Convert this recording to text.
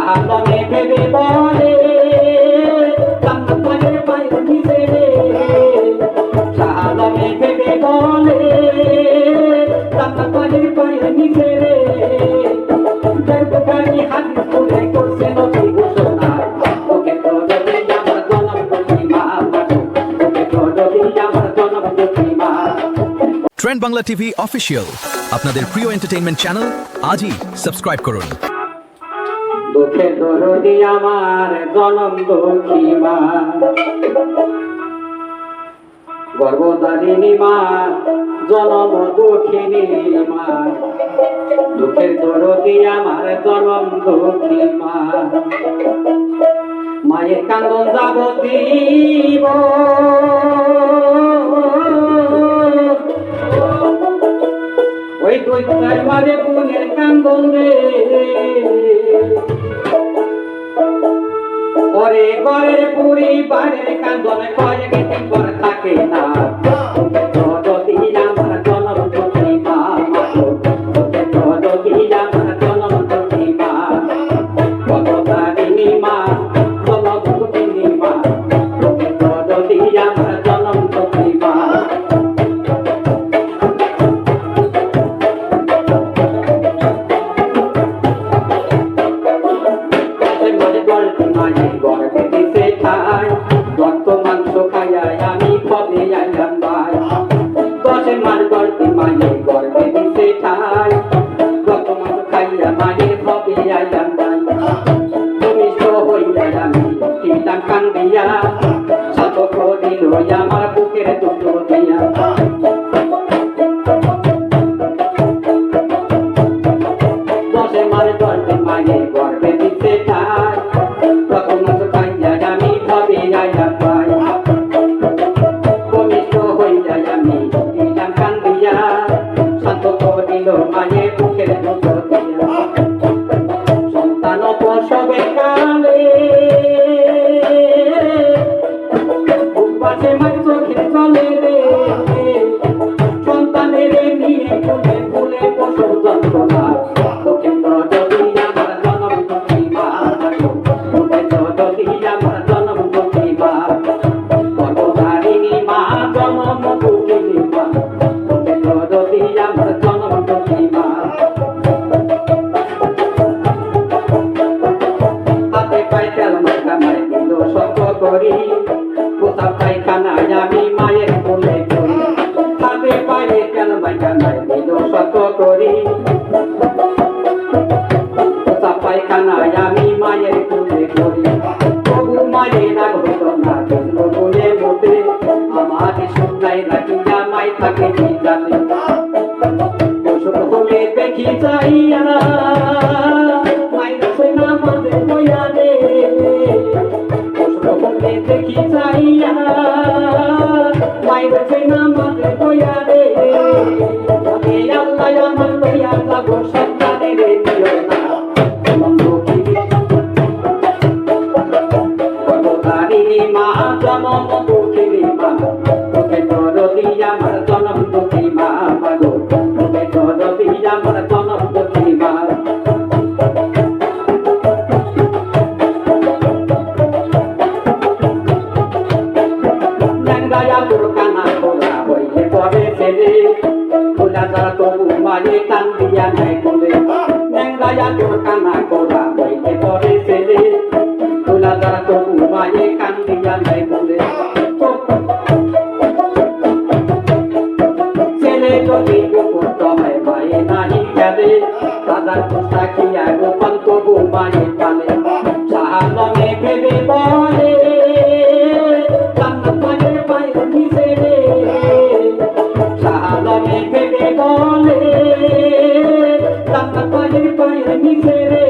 শাহালমে ভেবে বলে জান্নাত পানের পায়ের নিচে রে শাহালমে ভেবে বলে জান্নাত পানের পায়ের নিচে রে বুখারী হাদিস পড়ে করছে নবী ঘোষণা ওকে তো যদি আমার জনম দুঃখী মা ওকে তো যদি আমার জনম দুঃখী মা। ট্রেন্ড বাংলা টিভি অফিসিয়াল আপনাদের প্রিয় এন্টারটেইনমেন্ট চ্যানেল আজই সাবস্ক্রাইব করুন। দুঃখে দরদি আমার জনম দুঃখী মা গর্ভধারিণী মা জনম দুঃখিনী মা দুঃখের দরদি আমার জনম দুঃখী মা মায়ের কান্দন যাব দিব ওই দৈত্যার মারে বোনের কান্দন রে ওরে ঘরের পরিবারের কান্দন কয়েকদিন পর থাকে না যদি আমার জনম দুঃখী মা যদি আমার জনম দুঃখী মা গর্ভধারিণী মা জনম দুঃখিনী মা যদি আমার জনম দুঃখী মা। বর্তমান শোকায় আমি কবে আইলাম ভাই 10 মাস গর্ভে মায়ের গর্ভে দিতে ঠাই বর্তমান খাইয়া মায়ের কবে আইলাম ভাই তুমি তো হইলে আমি ছিলাম কান্দিয়া সাত করিল আমার বুকের দুটো দিয়া 10 মাস গর্ভে মায়ের গর্ভে দিতে ঠাই বর্তমান খাইয়া আমি কবে আইলাম ভাই কমিষ্ঠ হইয়া আমি ছিলাম কান্দিয়া শান্ত করিল মায়ের বুকের দুটো দিয়া সন্তান প্রসবে কালে বুকবাসে মায়ের চোখে চলে রে সন্তানের নিয়ে ফুলে ফুলে প্রসব যন্ত্রণা দুঃখেন্দ্র যদি আমার জনম দুঃখী মা দুঃখেন্দ্র যদি আমার জনম দুঃখী মা গর্ভধারিণী মা জনম দুঃখিনী মা দুঃখেন্দ্র যদি আমার জনম দুঃখী মা। হাতে পায়ে তেল মাখা মায়ের দিল সত্য করি কোথাও পায়খানায় আমি মায়ের কোলে করি হাতে পায়ে তেল মাখা মায়ের দিল সত্য করি কোথাও পায়খানায় আমি মায়ের কোলে করি তবু মায়ের রাগ হতো না কিন্তু বলে মতে আমার শুনাই রাখিয়া মাই থাকে যাতে ওষুধ হলে দেখি যাইয়া মায়ের সেনা মাঝে বইয়া রে ওষুধ হলে দেখি যাইয়া মায়ের সেনা মাঝে বইয়া রে আল্লাহ আমার লইয়া যাব সন্তানের নিও না গর্ভধারিণী মা জনম দুঃখিনী মা তোকে দরদি আমার জনম দুঃখী মা মাগো তোকে দরদি আমার জনম দুঃখী মা। নেঙ্গায়া তোর কানা খোলা হইলে পরে ছেলে খোলা যারা তবু মায়ে টান দিয়া নাই বলে নেঙ্গায়া তোর কানা খোলা হইলে পরে ছেলে খোলা যারা তবু মায়ে কান দিয়া নাই বলে ছেলে যদি গোপত হয় মায়ে নাহি গেলে দাদার পোষা খিয়া গোপাল তবু মায়ে পালে শাহালমে ভেবে বলে জান্নাত পানের পায়ের নিচে রে শাহালমে ভেবে বলে জান্নাত পানের পায়ের নিচে রে